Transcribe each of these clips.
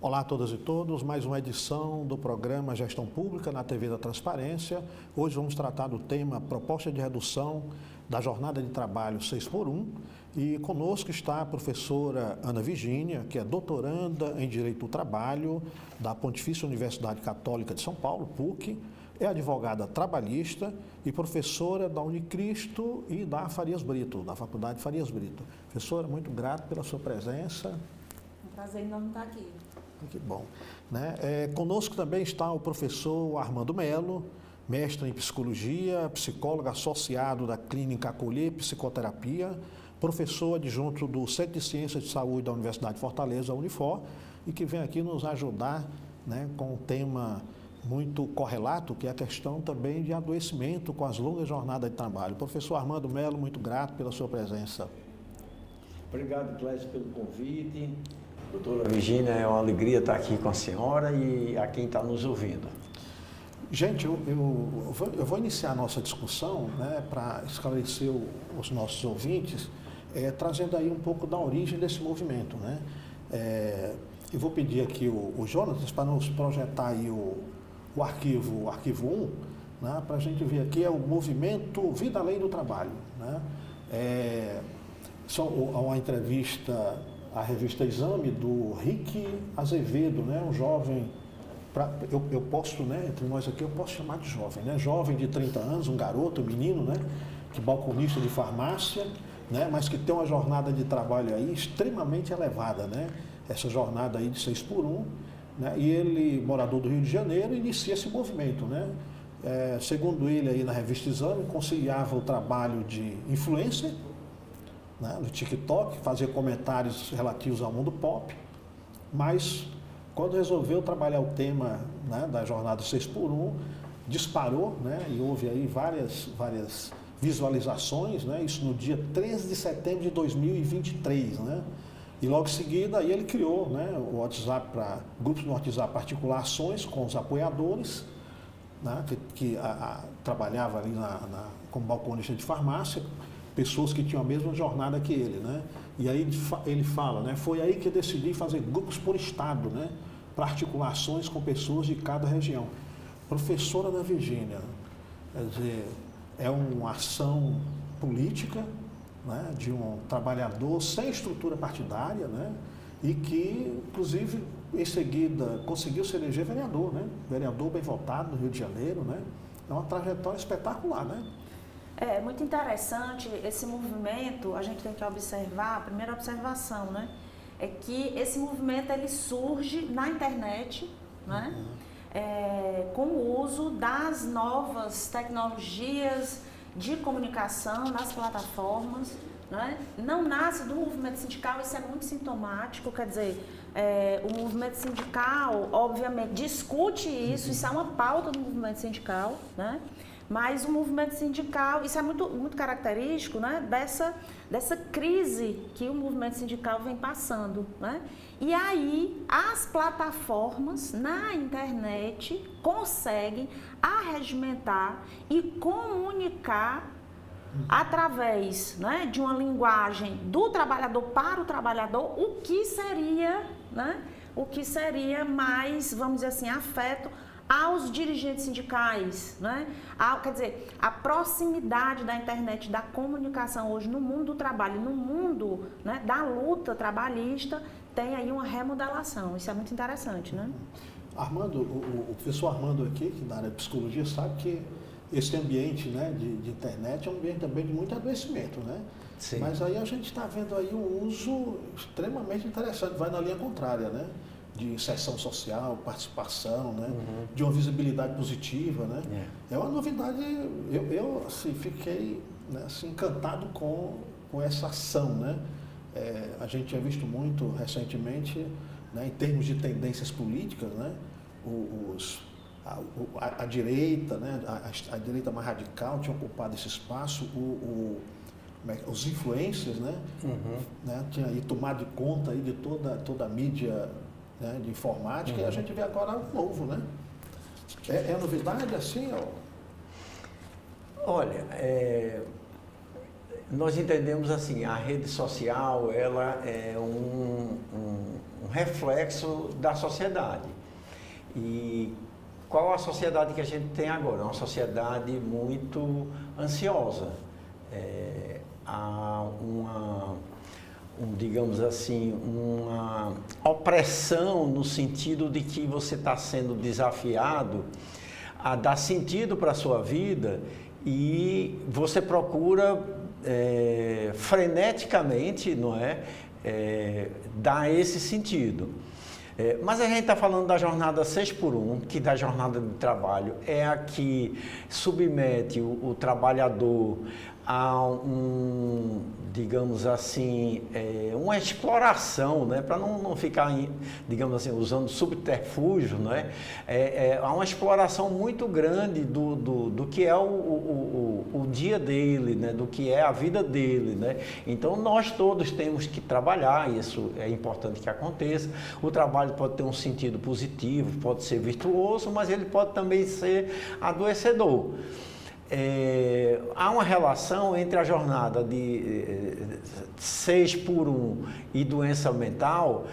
Olá a todas e todos, mais uma edição do programa Gestão Pública na TV da Transparência. Hoje vamos tratar do tema proposta de redução da jornada de trabalho 6x1 e conosco está a professora Ana Virgínia, que é doutoranda em Direito do Trabalho da Pontifícia Universidade Católica de São Paulo, PUC, é advogada trabalhista e professora da Unicristo e da Farias Brito, da Faculdade Farias Brito. Professora, muito grato pela sua presença. Um prazer enorme estar aqui. Que bom. Conosco também está o professor Armando Melo, mestre em psicologia, psicólogo associado da Clínica Acolher Psicoterapia, professor adjunto do Centro de Ciências de Saúde da Universidade de Fortaleza, Unifor, e que vem aqui nos ajudar com um tema muito correlato, que é a questão também de adoecimento com as longas jornadas de trabalho. Professor Armando Melo, muito grato pela sua presença. Obrigado, Clécio, pelo convite. Doutora Virgínia, é uma alegria estar aqui com a senhora e a quem está nos ouvindo. Gente, eu vou iniciar a nossa discussão para esclarecer os nossos ouvintes, trazendo aí um pouco da origem desse movimento. Eu vou pedir aqui o Jonatas para nos projetar aí o arquivo 1, para a gente ver aqui, é o movimento Vida Além do Trabalho. Só uma entrevista à revista Exame do Rick Azevedo, um jovem, eu posso, entre nós aqui, eu posso chamar de jovem, jovem de 30 anos, um garoto, um menino, que balconista de farmácia, mas que tem uma jornada de trabalho aí extremamente elevada, essa jornada aí de 6x1, e ele, morador do Rio de Janeiro, inicia esse movimento, segundo ele aí na revista Exame, conciliava o trabalho de influencer, no TikTok, fazer comentários relativos ao mundo pop, mas quando resolveu trabalhar o tema da jornada 6x1, disparou, e houve aí várias visualizações, isso no dia 13 de setembro de 2023, e logo em seguida aí ele criou o WhatsApp grupos no WhatsApp articulações com os apoiadores, que trabalhava ali como balconista de farmácia, pessoas que tinham a mesma jornada que ele, E aí ele fala, foi aí que eu decidi fazer grupos por estado, para articulações com pessoas de cada região. Professora Ana Virgínia, quer dizer, é uma ação política, de um trabalhador sem estrutura partidária, e que, inclusive, em seguida, conseguiu se eleger vereador, vereador bem votado no Rio de Janeiro, É uma trajetória espetacular, É muito interessante esse movimento. A gente tem que observar, a primeira observação, é que esse movimento ele surge na internet, com o uso das novas tecnologias de comunicação nas plataformas, Não nasce do movimento sindical, isso é muito sintomático, quer dizer, o movimento sindical, obviamente, discute isso é uma pauta do movimento sindical, Mas o movimento sindical, isso é muito característico dessa crise que o movimento sindical vem passando. E aí as plataformas na internet conseguem arregimentar e comunicar através de uma linguagem do trabalhador para o trabalhador o que seria mais, vamos dizer assim, afeto aos dirigentes sindicais, Quer dizer, a proximidade da internet, da comunicação hoje no mundo do trabalho, no mundo da luta trabalhista, tem aí uma remodelação. Isso é muito interessante, Armando, o professor Armando aqui, que da área de psicologia, sabe que esse ambiente de internet é um ambiente também de muito adoecimento, Sim. Mas aí a gente está vendo aí um uso extremamente interessante, vai na linha contrária, de inserção social, participação, de uma visibilidade positiva, É uma novidade. Eu assim, fiquei encantado com essa ação, A gente tinha visto muito recentemente, em termos de tendências políticas, a direita, a direita mais radical tinha ocupado esse espaço, os influencers, tinha aí tomado de conta aí de toda a mídia, de informática, e a gente vê agora algo novo, É novidade assim? Olha, nós entendemos assim, a rede social ela é um reflexo da sociedade. E qual a sociedade que a gente tem agora? Uma sociedade muito ansiosa. Há digamos assim, uma opressão no sentido de que você está sendo desafiado a dar sentido para a sua vida e você procura freneticamente, não é, dar esse sentido. Mas a gente está falando da jornada 6x1, que da jornada de trabalho é a que submete o trabalhador a digamos assim, uma exploração, né? Para não ficar, digamos assim, usando subterfúgio, né? Há uma exploração muito grande do que é o dia dele, né? Do que é a vida dele, né? Então, nós todos temos que trabalhar, isso é importante que aconteça. O trabalho pode ter um sentido positivo, pode ser virtuoso, mas ele pode também ser adoecedor. Há uma relação entre a jornada de 6x1 e doença mental,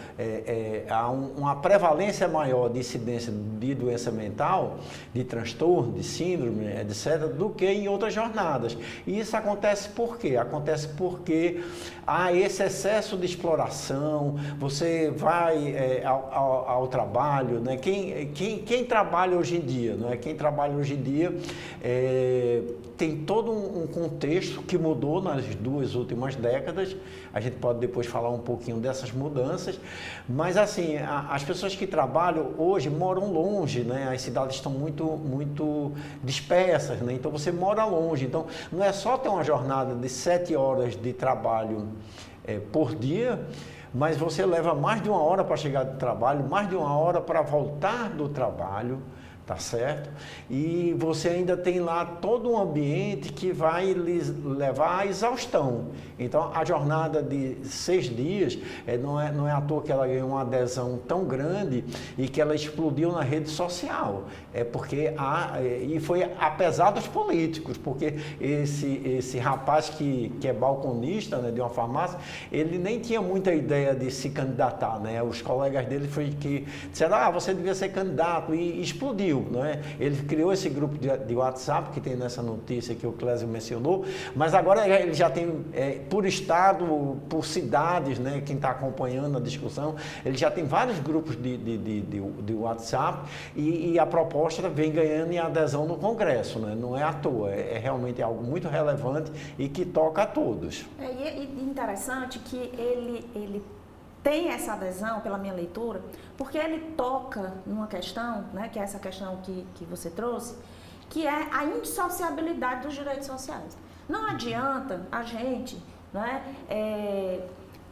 há uma prevalência maior de incidência de doença mental, de transtorno, de síndrome, etc., do que em outras jornadas. E isso acontece por quê? Acontece porque há esse excesso de exploração, você vai ao trabalho, né? Quem trabalha hoje em dia, não é? Quem trabalha hoje em dia tem todo um contexto que mudou nas 2 últimas décadas. A gente pode depois falar um pouquinho dessas mudanças, mas assim, as pessoas que trabalham hoje moram longe, né? As cidades estão muito dispersas, né? Então você mora longe, então não é só ter uma jornada de 7 horas de trabalho por dia, mas você leva mais de 1 hora para chegar do trabalho, mais de 1 hora para voltar do trabalho, tá certo? E você ainda tem lá todo um ambiente que vai lhes levar à exaustão. Então, a jornada de 6 dias, não é à toa que ela ganhou uma adesão tão grande e que ela explodiu na rede social. Porque e foi apesar dos políticos, porque esse rapaz que é balconista, né, de uma farmácia, ele nem tinha muita ideia de se candidatar, né? Os colegas dele que disseram, você devia ser candidato, e explodiu. Né? Ele criou esse grupo de WhatsApp que tem nessa notícia que o Clésio mencionou, mas agora ele já tem, por estado, por cidades, né? Quem está acompanhando a discussão, ele já tem vários grupos de WhatsApp e a proposta vem ganhando em adesão no Congresso, né? Não é à toa, é realmente algo muito relevante e que toca a todos. E é interessante que ele tem essa adesão, pela minha leitura, porque ele toca numa questão, né, que é essa questão que você trouxe, que é a indissociabilidade dos direitos sociais. Não adianta a gente, né,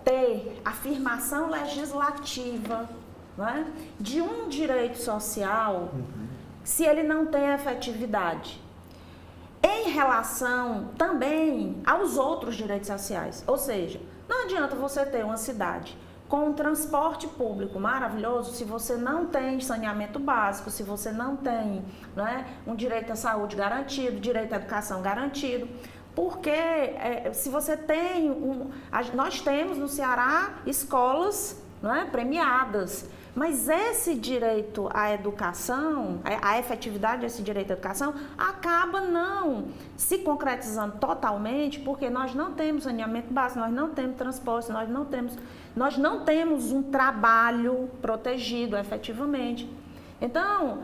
ter afirmação legislativa, né, de um direito social se ele não tem efetividade em relação também aos outros direitos sociais. Ou seja, não adianta você ter uma cidade com um transporte público maravilhoso se você não tem saneamento básico, se você não tem, né, um direito à saúde garantido, direito à educação garantido. Porque se você tem nós temos no Ceará escolas, né, premiadas, mas esse direito à educação, a efetividade desse direito à educação, acaba não se concretizando totalmente, porque nós não temos saneamento básico, nós não temos transporte, nós não temos um trabalho protegido efetivamente. Então,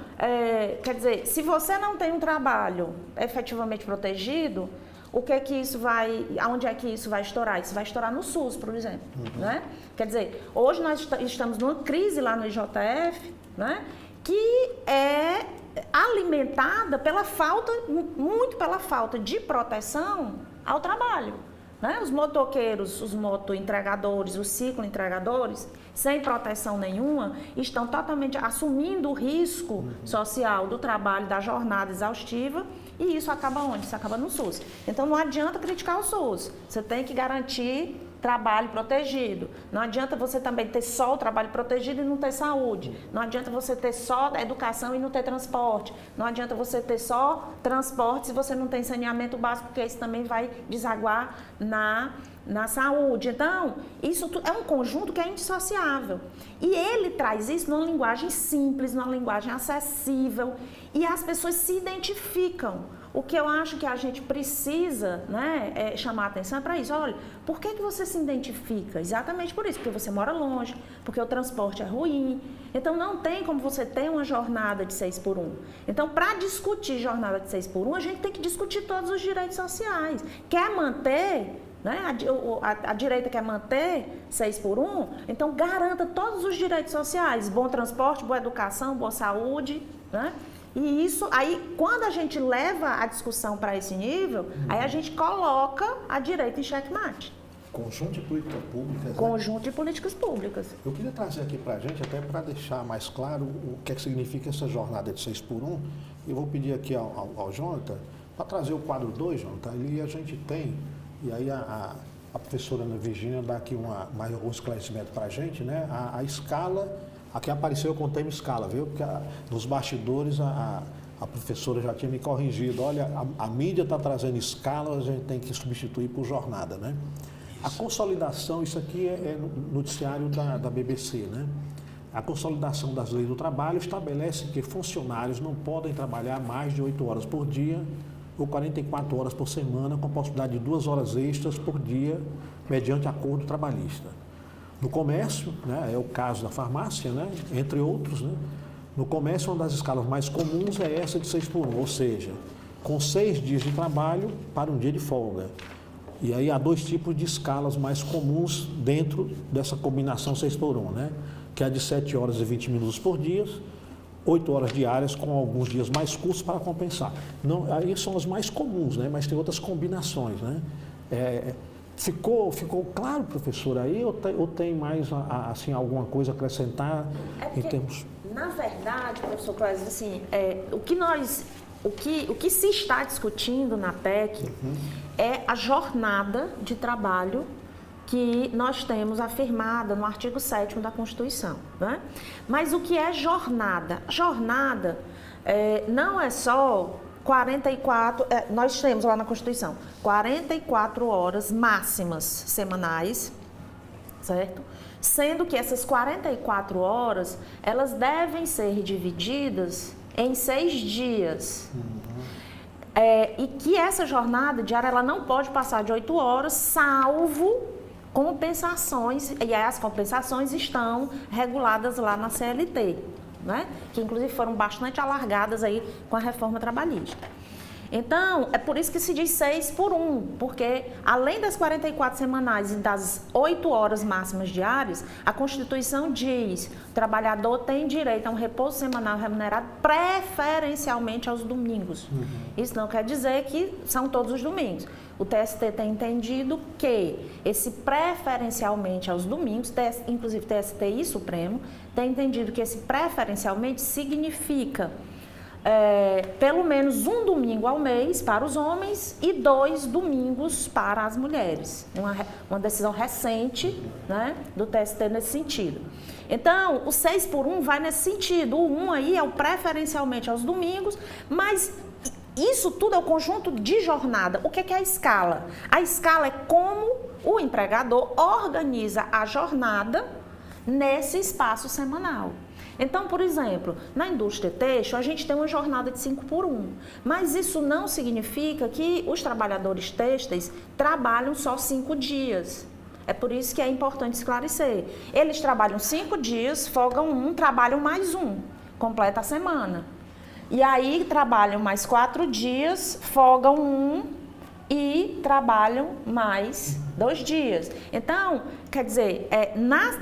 quer dizer, se você não tem um trabalho efetivamente protegido, aonde é que isso vai estourar? Isso vai estourar no SUS, por exemplo, né? Quer dizer, hoje nós estamos numa crise lá no IJF, né? Que é alimentada muito pela falta de proteção ao trabalho, né? Os motoqueiros, os motoentregadores, os cicloentregadores, sem proteção nenhuma, estão totalmente assumindo o risco social do trabalho, da jornada exaustiva. E isso acaba onde? Isso acaba no SUS. Então não adianta criticar o SUS. Você tem que garantir trabalho protegido. Não adianta você também ter só o trabalho protegido e não ter saúde. Não adianta você ter só educação e não ter transporte. Não adianta você ter só transporte se você não tem saneamento básico, porque isso também vai desaguar na saúde. Então, isso é um conjunto que é indissociável. E ele traz isso numa linguagem simples, numa linguagem acessível, e as pessoas se identificam. O que eu acho que a gente precisa, né, é chamar a atenção para isso. Olha, por que você se identifica? Exatamente por isso, porque você mora longe, porque o transporte é ruim. Então, não tem como você ter uma jornada de 6x1. Então, para discutir jornada de 6x1, a gente tem que discutir todos os direitos sociais. Quer manter, né, a direita quer manter 6x1, então garanta todos os direitos sociais. Bom transporte, boa educação, boa saúde, né? E isso, aí, quando a gente leva a discussão para esse nível, aí a gente coloca a direita em xeque-mate. Conjunto de políticas públicas. Conjunto de políticas públicas. Eu queria trazer aqui para a gente, até para deixar mais claro o que é que significa essa jornada de 6x1. Eu vou pedir aqui ao Jonathan, para trazer o quadro 2, Jonathan, ali a gente tem, e aí a professora Ana Virgínia dá aqui mais algum esclarecimento para a gente, né? A escala. Aqui apareceu com o tema escala, viu? Porque nos bastidores a professora já tinha me corrigido. Olha, a mídia está trazendo escala, a gente tem que substituir por jornada, né? A consolidação, isso aqui é no noticiário da BBC, né? A consolidação das leis do trabalho estabelece que funcionários não podem trabalhar mais de 8 horas por dia ou 44 horas por semana, com a possibilidade de 2 horas extras por dia, mediante acordo trabalhista. No comércio, né, é o caso da farmácia, né, entre outros, né, no comércio uma das escalas mais comuns é essa de 6x1, ou seja, com 6 dias de trabalho para um dia de folga. E aí há 2 tipos de escalas mais comuns dentro dessa combinação 6x1, né, que é a de 7 horas e 20 minutos por dia, 8 horas diárias com alguns dias mais curtos para compensar. Não, aí são as mais comuns, né, mas tem outras combinações, né. Ficou claro, professor, aí ou tem mais assim, alguma coisa a acrescentar em termos... Na verdade, professor Cláudio, assim, o que se está discutindo na PEC é a jornada de trabalho que nós temos afirmada no artigo 7º da Constituição, né? Mas o que é jornada? Jornada não é só 44, nós temos lá na Constituição, 44 horas máximas semanais, certo? Sendo que essas 44 horas, elas devem ser divididas em 6 dias. E que essa jornada diária, ela não pode passar de 8 horas, salvo compensações, e as compensações estão reguladas lá na CLT. Né? Que inclusive foram bastante alargadas aí com a reforma trabalhista. Então, é por isso que se diz 6x1, porque além das 44 semanais e das 8 horas máximas diárias, a Constituição diz que o trabalhador tem direito a um repouso semanal remunerado preferencialmente aos domingos. Isso não quer dizer que são todos os domingos. O TST tem entendido que esse preferencialmente aos domingos, inclusive TST e Supremo, tem entendido que esse preferencialmente significa pelo menos um domingo ao mês para os homens e 2 domingos para as mulheres. Uma decisão recente, né, do TST nesse sentido. Então, o 6x1 vai nesse sentido. O 1 aí é o preferencialmente aos domingos, mas isso tudo é o conjunto de jornada. O que é a escala? A escala é como o empregador organiza a jornada nesse espaço semanal. Então, por exemplo, na indústria têxtil, a gente tem uma jornada de 5x1, mas isso não significa que os trabalhadores têxteis trabalham só 5 dias. É por isso que é importante esclarecer. Eles trabalham 5 dias, folgam 1, trabalham mais 1, completa a semana. E aí trabalham mais 4 dias, folgam 1 e trabalham mais 2 dias. Então, quer dizer,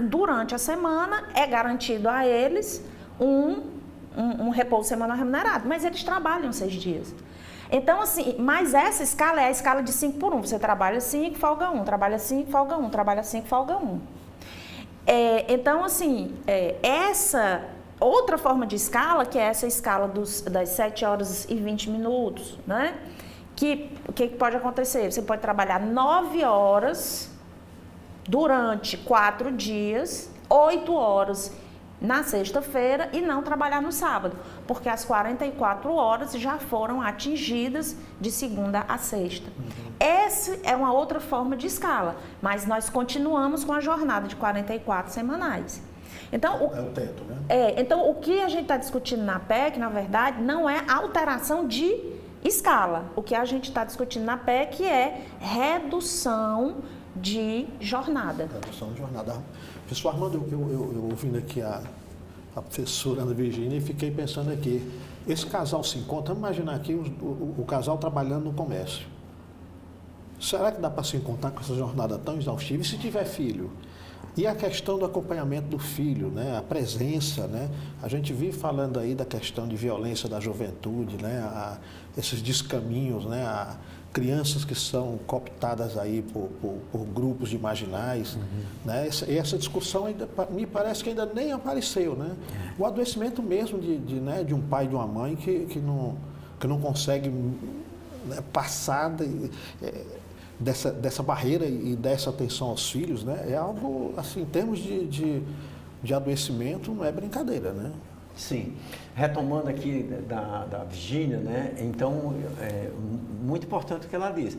durante a semana é garantido a eles um repouso semanal remunerado, mas eles trabalham 6 dias. Então, assim, mas essa escala é a escala de 5x1. Você trabalha 5, folga 1, trabalha 5, folga 1, trabalha 5, folga 1. Então, assim, essa outra forma de escala, que é essa escala das 7 horas e 20 minutos, né? O que pode acontecer? Você pode trabalhar 9 horas durante 4 dias, 8 horas na sexta-feira e não trabalhar no sábado, porque as 44 horas já foram atingidas de segunda a sexta. Essa é uma outra forma de escala, mas nós continuamos com a jornada de 44 semanais. Então, é o teto, né? Então, o que a gente está discutindo na PEC, na verdade, não é alteração de escala. O que a gente está discutindo na PEC é redução de jornada. Redução de jornada. Professor Armando, eu ouvindo aqui a professora Ana Virgínia e fiquei pensando aqui, esse casal se encontra, vamos imaginar aqui o casal trabalhando no comércio. Será que dá para se encontrar com essa jornada tão exaustiva? E se tiver filho? E a questão do acompanhamento do filho, né? A presença, né? A gente vive falando aí da questão de violência da juventude, né? Esses descaminhos, né? Crianças que são cooptadas aí por grupos de marginais, né? Essa discussão ainda, me parece que ainda nem apareceu, né? O adoecimento mesmo de um pai e de uma mãe que não consegue, né, passar dessa barreira e dessa atenção aos filhos, né? É algo, assim, em termos de adoecimento, não é brincadeira, né? Sim. Retomando aqui da Virgínia, né? Então, muito importante o que ela disse.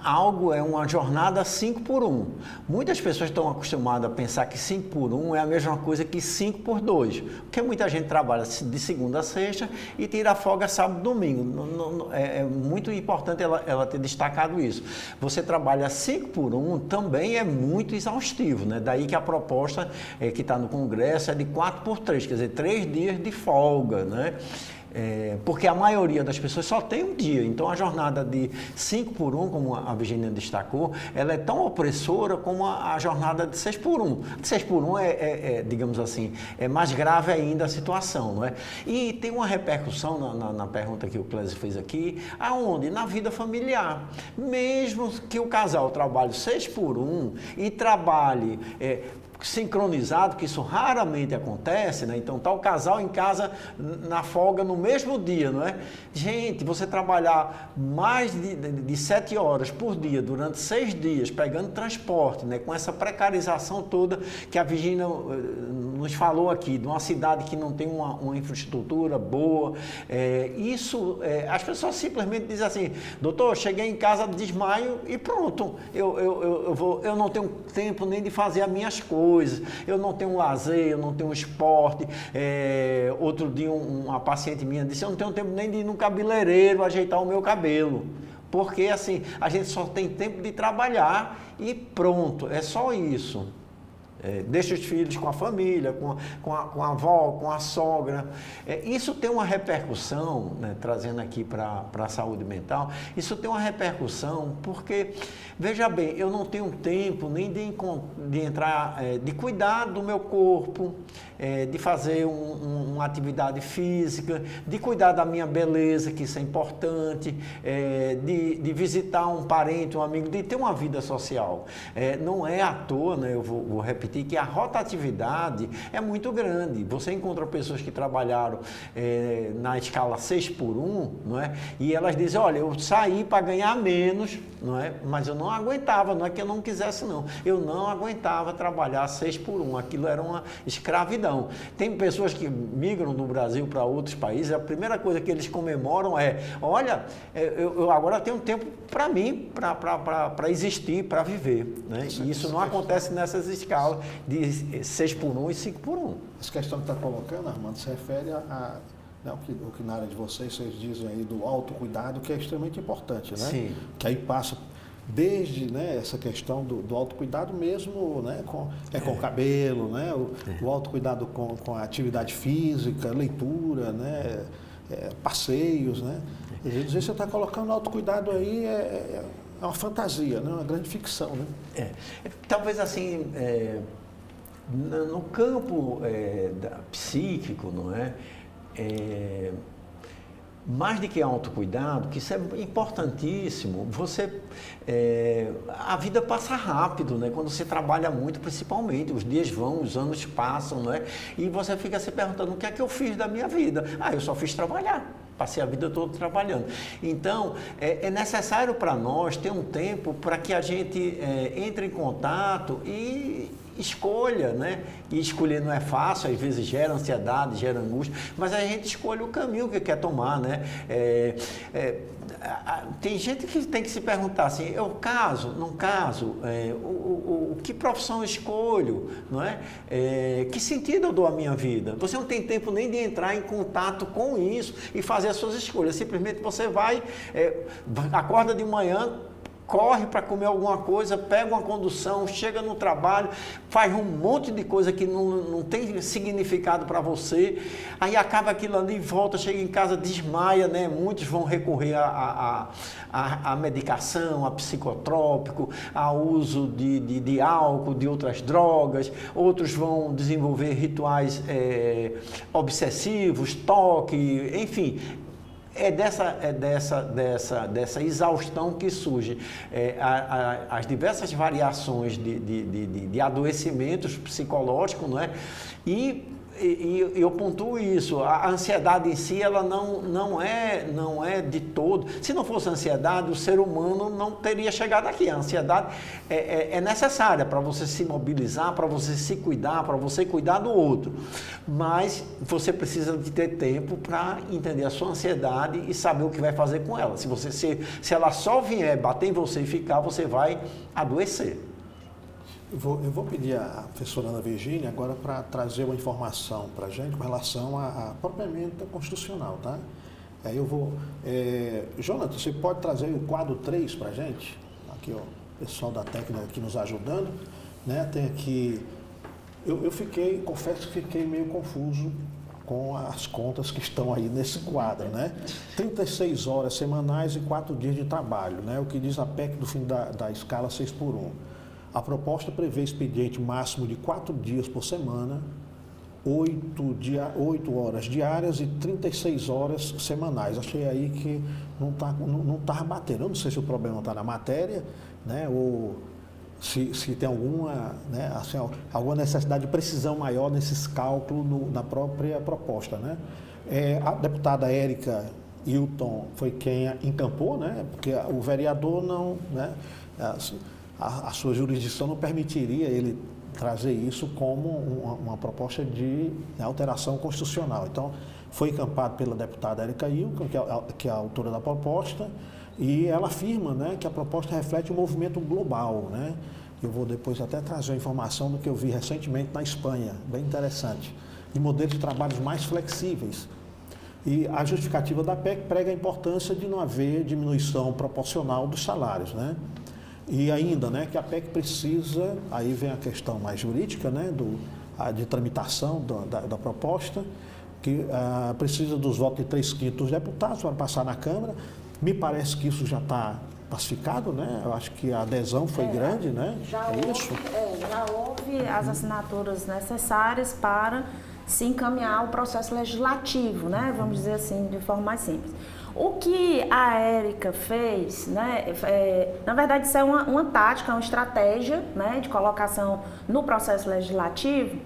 Algo é uma jornada 5x1. Muitas pessoas estão acostumadas a pensar que 5x1 é a mesma coisa que 5x2, porque muita gente trabalha de segunda a sexta e tira folga sábado e domingo. É muito importante ela ter destacado isso. Você trabalha 5x1 também é muito exaustivo, né? Daí que a proposta que está no Congresso é de 4x3, quer dizer, 3 dias de folga, né? Porque a maioria das pessoas só tem um dia, então a jornada de 5x1, como a Virgínia destacou, ela é tão opressora como a jornada de 6x1. De 6x1 digamos assim, é mais grave ainda a situação, não é? E tem uma repercussão na pergunta que o Clésio fez aqui, aonde? Na vida familiar. Mesmo que o casal trabalhe 6x1 e trabalhe sincronizado, que isso raramente acontece, né? Então tá o casal em casa na folga no mesmo dia, não é? Gente, você trabalhar mais de 7 horas por dia durante 6 dias, pegando transporte, né? Com essa precarização toda que a Virgínia nos falou aqui, de uma cidade que não tem uma infraestrutura boa, as pessoas simplesmente dizem assim, doutor, cheguei em casa, desmaio e pronto, eu não tenho tempo nem de fazer as minhas coisas, eu não tenho lazer, eu não tenho esporte. Outro dia uma paciente minha disse, eu não tenho tempo nem de ir no cabeleireiro ajeitar o meu cabelo, porque assim, a gente só tem tempo de trabalhar e pronto, é só isso. Deixa os filhos com a família, com a avó, com a sogra. Isso tem uma repercussão, né, trazendo aqui para a saúde mental, isso tem uma repercussão porque, veja bem, eu não tenho tempo nem de entrar, de cuidar do meu corpo, de fazer uma atividade física, de cuidar da minha beleza, que isso é importante, de visitar um parente, um amigo, de ter uma vida social. Não é à toa, né, eu vou repetir, que a rotatividade é muito grande. Você encontra pessoas que trabalharam na escala 6x1, não é? E elas dizem, olha, eu saí para ganhar menos, não é? Mas eu não aguentava, não é que eu não quisesse, não. Eu não aguentava trabalhar 6x1, aquilo era uma escravidão. Tem pessoas que migram do Brasil para outros países, a primeira coisa que eles comemoram é, olha, eu agora tenho tempo para mim, para existir, para viver, né? E isso não acontece nessas escalas de 6x1 e 5x1. Essa questão que está colocando, Armando, se refere o que na área de vocês dizem aí do autocuidado, que é extremamente importante, né? Sim. Que aí passa desde, né, essa questão do autocuidado mesmo, né, com o cabelo, né, o autocuidado com a atividade física, leitura, né, passeios, né. Às vezes você está colocando autocuidado aí, é uma fantasia, né, uma grande ficção, né. Talvez assim, no campo psíquico, não é? Mais do que autocuidado, que isso é importantíssimo, a vida passa rápido, né? Quando você trabalha muito, principalmente, os dias vão, os anos passam, não é? E você fica se perguntando, o que é que eu fiz da minha vida? Eu só fiz trabalhar. passei a vida toda trabalhando. Então, é necessário para nós ter um tempo para que a gente entre em contato e escolha, né? E escolher não é fácil, às vezes gera ansiedade, gera angústia, mas a gente escolhe o caminho que quer tomar, né? Tem gente que tem que se perguntar assim, eu caso, não caso, que profissão eu escolho, não é? Que sentido eu dou à minha vida? Você não tem tempo nem de entrar em contato com isso e fazer as suas escolhas, simplesmente você vai, acorda de manhã, corre para comer alguma coisa, pega uma condução, chega no trabalho, faz um monte de coisa que não tem significado para você, aí acaba aquilo ali, volta, chega em casa, desmaia, né? Muitos vão recorrer à medicação, a psicotrópico, ao uso de álcool, de outras drogas, outros vão desenvolver rituais obsessivos, toque, enfim. É dessa exaustão que surge as diversas variações de adoecimentos psicológicos, não é? E eu pontuo isso, a ansiedade em si, ela não é de todo. Se não fosse ansiedade, o ser humano não teria chegado aqui. A ansiedade é necessária para você se mobilizar, para você se cuidar, para você cuidar do outro. Mas você precisa de ter tempo para entender a sua ansiedade e saber o que vai fazer com ela. Se ela só vier bater em você e ficar, você vai adoecer. Eu vou pedir à professora Ana Virgínia agora para trazer uma informação para a gente com relação à própria emenda constitucional, tá? Aí eu vou... Jonathan, você pode trazer o quadro 3 para a gente? Aqui, ó, o pessoal da técnica aqui nos ajudando, né? Tem aqui... confesso que fiquei meio confuso com as contas que estão aí nesse quadro, né? 36 horas semanais e 4 dias de trabalho, né? O que diz a PEC do fim da escala 6x1. A proposta prevê expediente máximo de 4 dias por semana, 8 horas diárias e 36 horas semanais. Achei aí que não tá batendo. Eu não sei se o problema está na matéria, né? Ou se tem alguma, né, assim, alguma necessidade de precisão maior nesses cálculos na própria proposta, né? A deputada Érica Hilton foi quem encampou, né? Porque o vereador não, né? A sua jurisdição não permitiria ele trazer isso como uma proposta de alteração constitucional. Então, foi encampado pela deputada Érica Hilton, que é a autora da proposta, e ela afirma, né, que a proposta reflete um movimento global, né? Eu vou depois até trazer a informação do que eu vi recentemente na Espanha, bem interessante, de modelos de trabalhos mais flexíveis. E a justificativa da PEC prega a importância de não haver diminuição proporcional dos salários, né? E ainda, né, que a PEC precisa, aí vem a questão mais jurídica, né, de tramitação da proposta, que precisa dos votos de 3/5 dos deputados para passar na Câmara. Me parece que isso já está pacificado, né? Eu acho que a adesão foi grande, né? Já houve as assinaturas necessárias para se encaminhar o processo legislativo, né? Vamos dizer assim, de forma mais simples. O que a Érica fez, né, na verdade isso é uma tática, uma estratégia, né, de colocação no processo legislativo.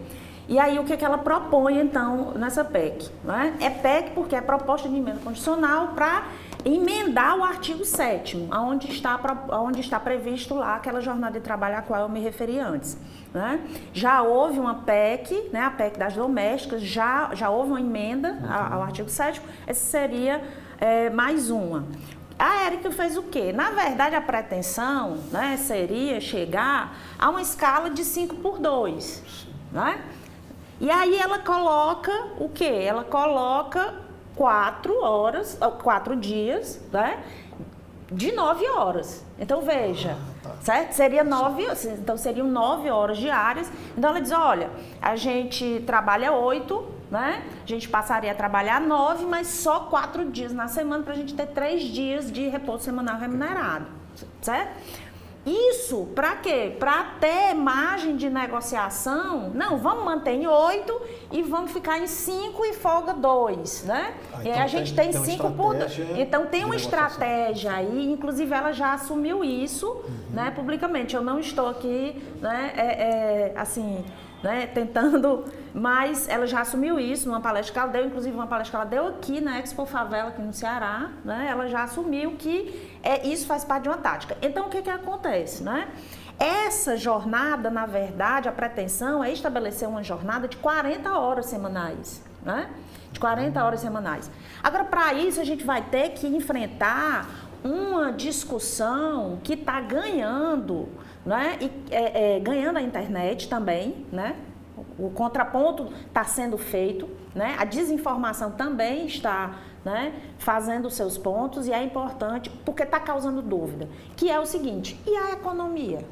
E aí o que ela propõe então nessa PEC? Né? É PEC porque é proposta de emenda constitucional para emendar o artigo 7º, onde está previsto lá aquela jornada de trabalho a qual eu me referi antes. Né? Já houve uma PEC, né, a PEC das domésticas, já houve uma emenda ao artigo 7º, essa seria mais uma. A Érica fez o quê? Na verdade, a pretensão, né, seria chegar a uma escala de 5x2. Né? E aí ela coloca o quê? Ela coloca 4 dias, né, de 9 horas. Então, veja, certo? Então, seriam 9 horas diárias. Então, ela diz, olha, a gente trabalha 8, né? A gente passaria a trabalhar 9, mas só 4 dias na semana para a gente ter 3 dias de repouso semanal remunerado, certo? Isso para quê? Para ter margem de negociação. Não, vamos manter em 8 e vamos ficar em 5 e folga 2, né? E aí a gente tem 5 por 2. Então tem uma estratégia aí, inclusive ela já assumiu isso, né, publicamente. Eu não estou aqui, né, assim, né, tentando, mas ela já assumiu isso numa palestra que ela deu, inclusive uma palestra que ela deu aqui na Expo Favela, aqui no Ceará, né, ela já assumiu que isso faz parte de uma tática. Então, o que acontece, né? Essa jornada, na verdade, a pretensão é estabelecer uma jornada de 40 horas semanais, né? De 40 horas semanais. Agora, para isso, a gente vai ter que enfrentar uma discussão que está ganhando, né? Ganhando a internet também, né? O contraponto está sendo feito, né? A desinformação também está, né, fazendo os seus pontos, e é importante porque está causando dúvida, que é o seguinte: e a economia?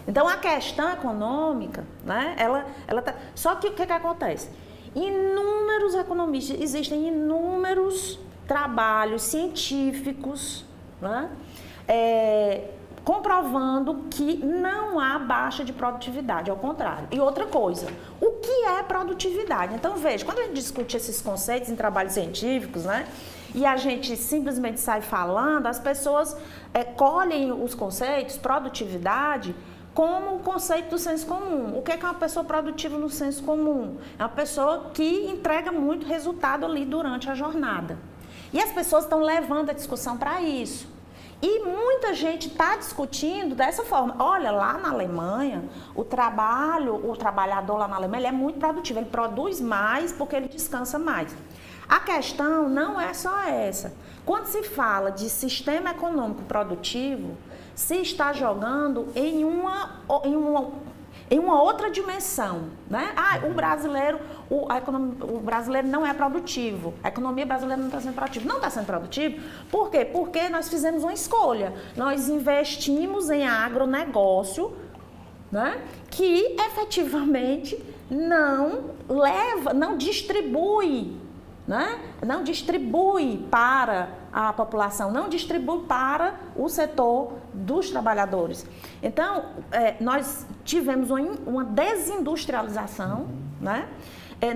Então, a questão econômica, né, ela tá... Só que o que acontece? Inúmeros economistas, existem inúmeros trabalhos científicos, né, comprovando que não há baixa de produtividade, ao contrário. E outra coisa, o que é produtividade? Então, veja, quando a gente discute esses conceitos em trabalhos científicos, né, e a gente simplesmente sai falando, as pessoas colhem os conceitos, produtividade, como o conceito do senso comum. O que é uma pessoa produtiva no senso comum? É uma pessoa que entrega muito resultado ali durante a jornada. E as pessoas estão levando a discussão para isso. E muita gente está discutindo dessa forma. Olha, lá na Alemanha, o trabalhador lá na Alemanha, ele é muito produtivo, ele produz mais porque ele descansa mais. A questão não é só essa. Quando se fala de sistema econômico produtivo, se está jogando em uma outra dimensão, né? O brasileiro não é produtivo, a economia brasileira não está sendo produtiva. Não está sendo produtivo, por quê? Porque nós fizemos uma escolha, nós investimos em agronegócio, né, que efetivamente não distribui, né? Não distribui para a população, não distribui para o setor dos trabalhadores. Então, nós tivemos uma desindustrialização, né?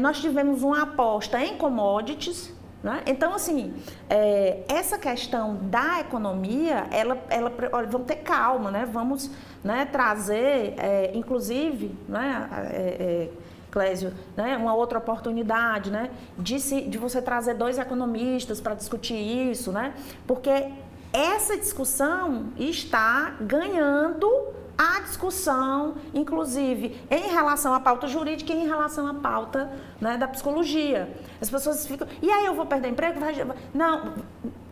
Nós tivemos uma aposta em commodities, né? Então, assim, essa questão da economia, vamos ter calma, né? Vamos, né, trazer, inclusive, né, Clésio, né, uma outra oportunidade, né, de você trazer 2 economistas para discutir isso, né, porque essa discussão está ganhando a discussão, inclusive, em relação à pauta jurídica e em relação à pauta, né, da psicologia. As pessoas ficam, e aí eu vou perder emprego? Não,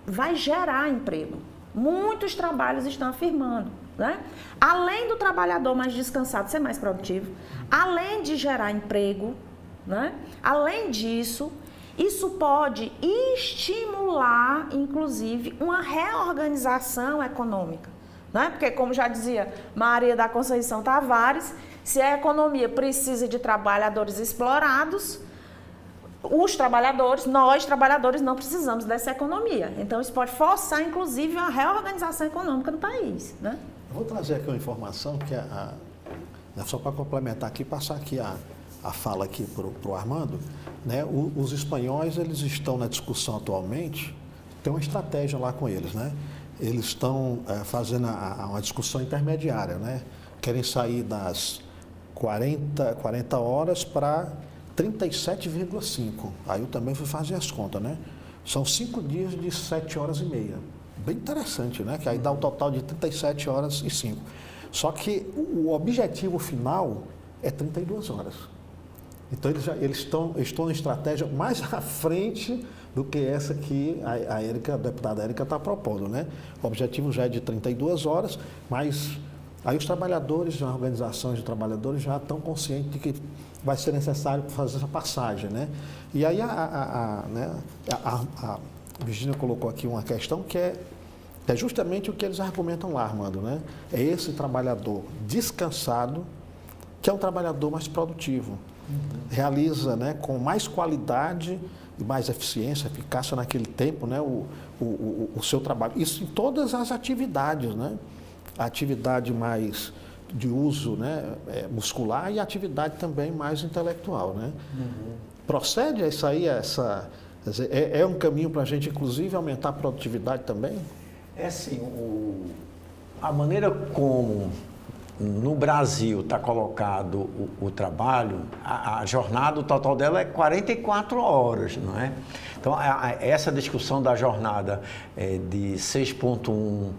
vai gerar emprego. Muitos trabalhos estão afirmando, né? Além do trabalhador mais descansado ser mais produtivo, além de gerar emprego, né? Além disso, isso pode estimular, inclusive, uma reorganização econômica, né? Porque, como já dizia Maria da Conceição Tavares, se a economia precisa de trabalhadores explorados, nós trabalhadores não precisamos dessa economia. Então, isso pode forçar, inclusive, uma reorganização econômica no país, né? Eu vou trazer aqui uma informação que só para complementar aqui, passar aqui a fala aqui para o Armando, né? Os espanhóis, eles estão na discussão atualmente, tem uma estratégia lá com eles, né? Eles estão fazendo uma discussão intermediária, né? Querem sair das 40 horas para 37,5. Aí eu também fui fazer as contas, né? São 5 dias de 7 horas e meia. Bem interessante, né? Que aí dá um total de 37 horas e 5. Só que o objetivo final é 32 horas. Então eles estão em estratégia mais à frente do que essa que a deputada Érica está propondo, né? O objetivo já é de 32 horas, mas aí os trabalhadores, as organizações de trabalhadores já estão conscientes de que vai ser necessário fazer essa passagem, né? E aí a Virgínia colocou aqui uma questão que é justamente o que eles argumentam lá, Armando, né? É esse trabalhador descansado que é um trabalhador mais produtivo. Realiza, né, com mais qualidade e mais eficiência, eficácia naquele tempo, né, o seu trabalho. Isso em todas as atividades, né? A atividade mais de uso, né, muscular e a atividade também mais intelectual, né? Procede a isso aí, é um caminho para a gente, inclusive, aumentar a produtividade também? É sim, a maneira como no Brasil está colocado o trabalho, a jornada, o total dela é 44 horas, não é? Então, essa discussão da jornada de 6.1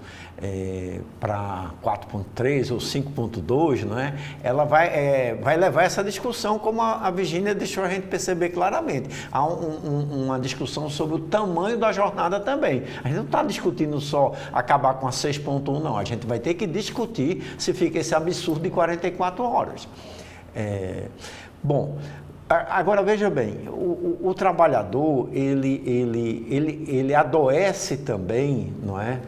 para 4.3 ou 5.2, não é? Ela vai levar essa discussão, como a Virgínia deixou a gente perceber claramente. Há uma discussão sobre o tamanho da jornada também. A gente não está discutindo só acabar com a 6.1, não. A gente vai ter que discutir se fica esse absurdo de 44 horas. Bom, agora veja bem, o trabalhador, ele adoece também, não é?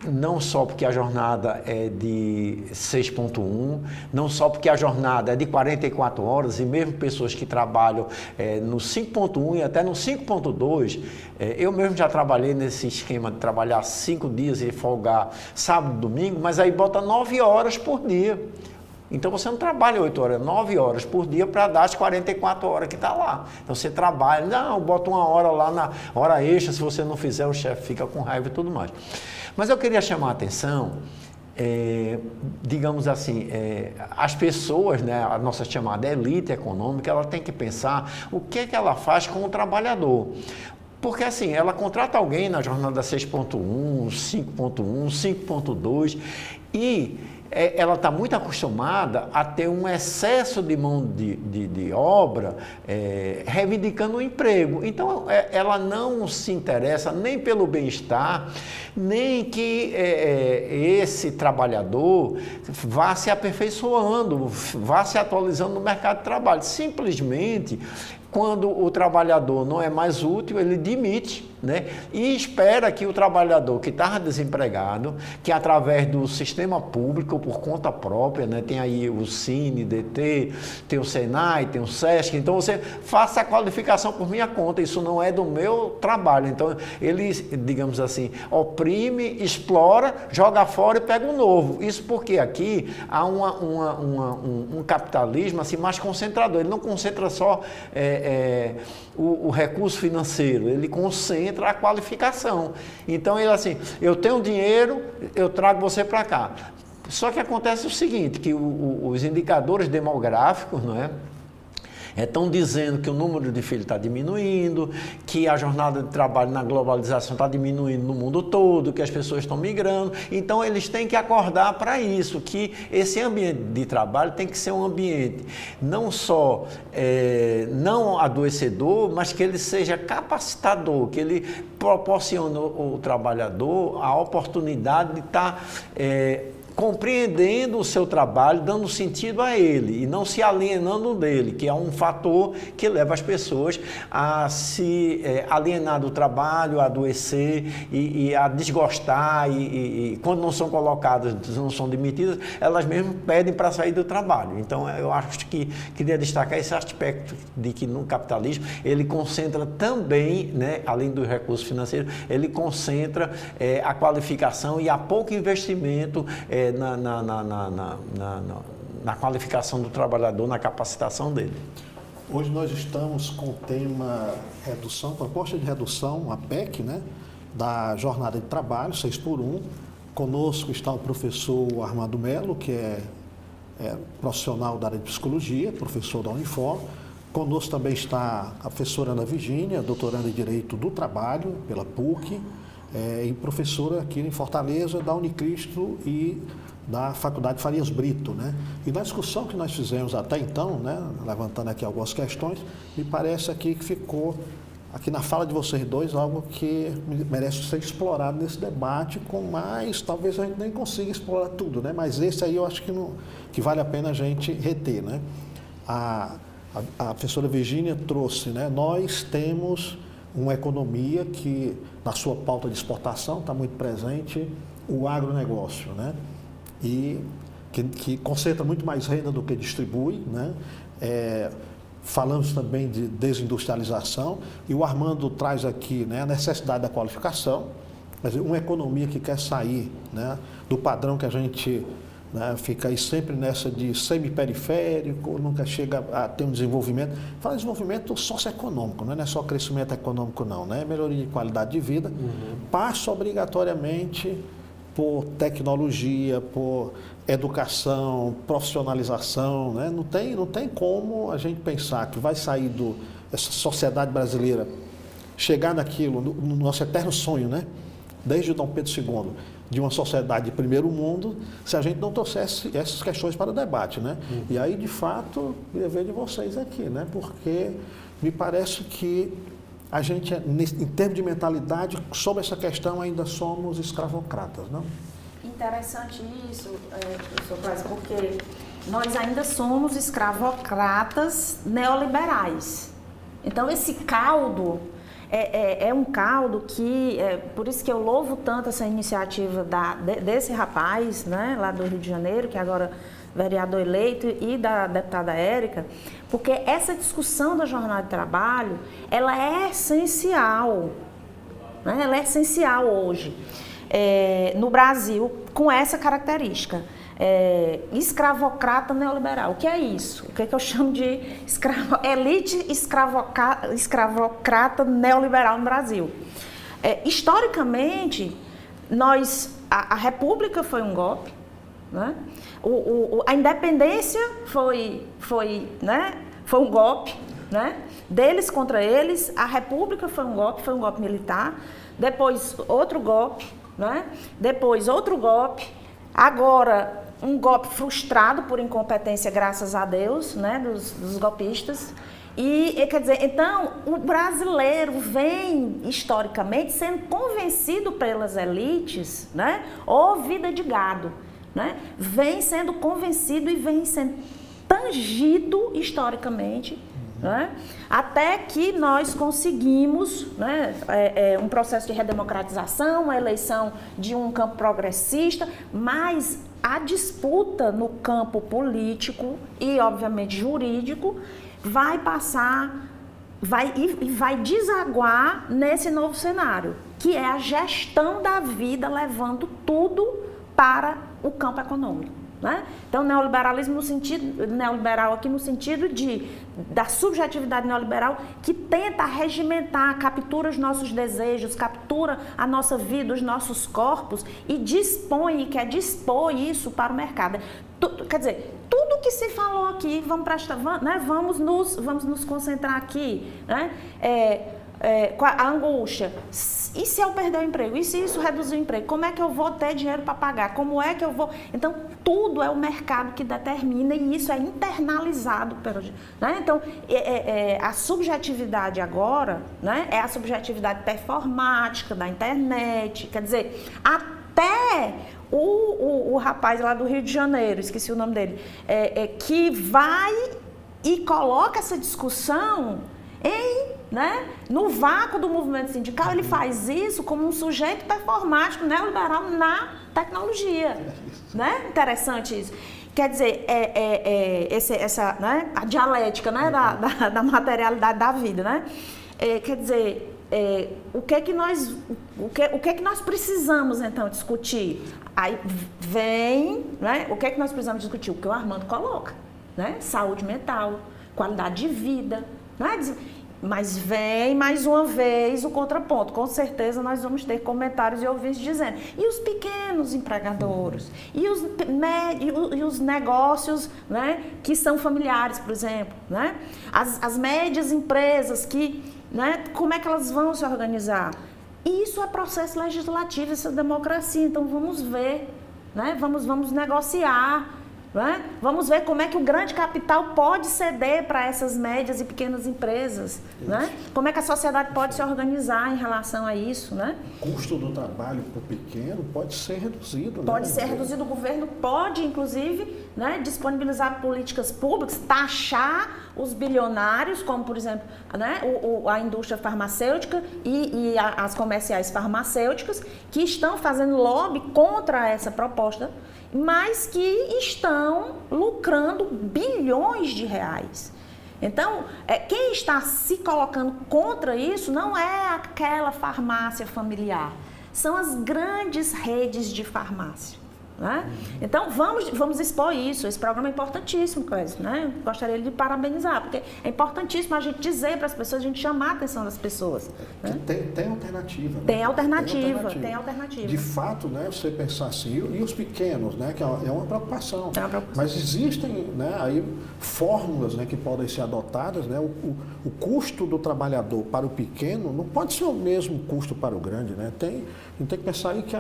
Não só porque a jornada é de 6.1, não só porque a jornada é de 44 horas, e mesmo pessoas que trabalham no 5.1 e até no 5.2, eu mesmo já trabalhei nesse esquema de trabalhar 5 dias e folgar sábado e domingo, mas aí bota 9 horas por dia. Então você não trabalha 8 horas, 9 horas por dia para dar as 44 horas que está lá. Então você trabalha, não, bota 1 hora lá na hora extra, se você não fizer o chefe fica com raiva e tudo mais. Mas eu queria chamar a atenção, digamos assim, as pessoas, né, a nossa chamada elite econômica, ela tem que pensar o que é que ela faz com o trabalhador. Porque assim, ela contrata alguém na jornada 6.1, 5.1, 5.2 e ela está muito acostumada a ter um excesso de mão de obra reivindicando o emprego. Então, ela não se interessa nem pelo bem-estar, nem que esse trabalhador vá se aperfeiçoando, vá se atualizando no mercado de trabalho. Simplesmente, quando o trabalhador não é mais útil, ele demite, né? E espera que o trabalhador que estava desempregado, que através do sistema público, por conta própria, né? Tem aí o Cine, DT, tem o Senai, tem o Sesc, então você faça a qualificação por minha conta, isso não é do meu trabalho. Então ele, digamos assim, oprime, explora, joga fora e pega um novo. Isso porque aqui há um capitalismo assim, mais concentrador, ele não concentra só o recurso financeiro, ele concentra a qualificação. Então ele assim, eu tenho dinheiro, eu trago você para cá. Só que acontece o seguinte, que os indicadores demográficos, não é? Estão dizendo que o número de filhos está diminuindo, que a jornada de trabalho na globalização está diminuindo no mundo todo, que as pessoas estão migrando. Então, eles têm que acordar para isso, que esse ambiente de trabalho tem que ser um ambiente não só não adoecedor, mas que ele seja capacitador, que ele proporcione ao trabalhador a oportunidade de estar compreendendo o seu trabalho, dando sentido a ele e não se alienando dele, que é um fator que leva as pessoas a se alienar do trabalho, a adoecer e a desgostar e quando não são colocadas, não são demitidas, elas mesmas pedem para sair do trabalho. Então eu acho que queria destacar esse aspecto de que no capitalismo ele concentra também, né, além do recurso financeiro, ele concentra a qualificação e há pouco investimento na qualificação do trabalhador, na capacitação dele. Hoje nós estamos com o tema proposta de redução, a PEC, né, da jornada de trabalho, 6x1. Conosco está o professor Armando Melo, que é profissional da área de psicologia, professor da Unifor. Conosco também está a professora Ana Virgínia, doutoranda em Direito do Trabalho pela PUC, e professora aqui em Fortaleza da Unicristo e da Faculdade Farias Brito, né? E na discussão que nós fizemos até então, né, levantando aqui algumas questões, me parece aqui que ficou, aqui na fala de vocês dois, algo que merece ser explorado nesse debate com mais, talvez a gente nem consiga explorar tudo, né? Mas esse aí eu acho que vale a pena a gente reter, né? A professora Virgínia trouxe, né? Nós temos uma economia que, na sua pauta de exportação, está muito presente o agronegócio, né? E que concentra muito mais renda do que distribui, né? Falamos também de desindustrialização e o Armando traz aqui, né, a necessidade da qualificação, mas uma economia que quer sair, né, do padrão que a gente, né, fica aí sempre nessa de semi-periférico, nunca chega a ter um desenvolvimento. Fala de desenvolvimento socioeconômico, não é só crescimento econômico não, né? Melhoria de qualidade de vida, passa obrigatoriamente por tecnologia, por educação, profissionalização, né? Não tem como a gente pensar que vai sair essa sociedade brasileira, chegar naquilo, no nosso eterno sonho, né? Desde Dom Pedro II, de uma sociedade de primeiro mundo, se a gente não trouxesse essas questões para o debate, né? E aí, de fato, eu ia ver de vocês aqui, né? Porque me parece que a gente, em termos de mentalidade, sobre essa questão ainda somos escravocratas, não? Interessante isso, professor Paz, porque nós ainda somos escravocratas neoliberais. Então, esse caldo é um caldo que, por isso que eu louvo tanto essa iniciativa desse rapaz, né, lá do Rio de Janeiro, que agora vereador eleito, e da deputada Érica, porque essa discussão da jornada de trabalho, ela é essencial, né? Ela é essencial hoje no Brasil, com essa característica. Escravocrata neoliberal. O que é isso? O que eu chamo de elite escravocrata neoliberal no Brasil? Historicamente, a República foi um golpe, né? A independência foi um golpe, né? Deles contra eles. A República foi um golpe militar. Depois outro golpe, né? Depois outro golpe. Agora um golpe frustrado por incompetência, graças a Deus, né? dos golpistas. E quer dizer, então o brasileiro vem historicamente sendo convencido pelas elites, né? Ou vida de gado, né? Vem sendo convencido e vem sendo tangido historicamente, né? Até que nós conseguimos, né, um processo de redemocratização, uma eleição de um campo progressista, mas a disputa no campo político e, obviamente, jurídico vai desaguar nesse novo cenário, que é a gestão da vida levando tudo para o campo econômico, né? Então, neoliberalismo neoliberal aqui no sentido da subjetividade neoliberal que tenta regimentar, captura os nossos desejos, captura a nossa vida, os nossos corpos e quer dispor isso para o mercado. Quer dizer, tudo que se falou aqui, vamos nos concentrar aqui, né? A angústia, e se eu perder o emprego? E se isso reduzir o emprego? Como é que eu vou ter dinheiro para pagar? Como é que eu vou... Então, tudo é o mercado que determina e isso é internalizado. Né? Então, a subjetividade agora, né, é a subjetividade performática da internet, quer dizer, até o rapaz lá do Rio de Janeiro, esqueci o nome dele, que vai e coloca essa discussão no vácuo do movimento sindical. Ele faz isso como um sujeito performático neoliberal na tecnologia. Né? Interessante isso. Quer dizer, né, a dialética, né, da materialidade da vida. Né? Quer dizer, o que é que nós precisamos, então, discutir? Aí vem, né, o que é que nós precisamos discutir? O que o Armando coloca. Né? Saúde mental, qualidade de vida. Né? Mas vem mais uma vez o contraponto. Com certeza nós vamos ter comentários e ouvintes dizendo: e os pequenos empregadores? E os negócios, né, que são familiares, por exemplo? Né? As médias empresas, né, como é que elas vão se organizar? Isso é processo legislativo, isso é democracia. Então vamos ver, né? Vamos negociar. Né? Vamos ver como é que o grande capital pode ceder para essas médias e pequenas empresas. Né? Como é que a sociedade pode se organizar em relação a isso. Né? O custo do trabalho para o pequeno pode ser reduzido. Pode ser reduzido. O governo pode, inclusive, né, disponibilizar políticas públicas, taxar os bilionários, como, por exemplo, né, a indústria farmacêutica e as comerciais farmacêuticas, que estão fazendo lobby contra essa proposta, mas que estão lucrando bilhões de reais. Então, quem está se colocando contra isso não é aquela farmácia familiar, são as grandes redes de farmácia. Né? Então, vamos expor isso. Esse programa é importantíssimo, Clésio, né? Gostaria de parabenizar, porque é importantíssimo a gente dizer para as pessoas, a gente chamar a atenção das pessoas. Né? Tem alternativa. Né? Tem alternativa. De fato, né, você pensar assim, e os pequenos, né, que é uma preocupação. É uma preocupação. Mas existem, né, aí fórmulas, né, que podem ser adotadas. Né? O custo do trabalhador para o pequeno não pode ser o mesmo custo para o grande. Né? A gente tem que pensar aí que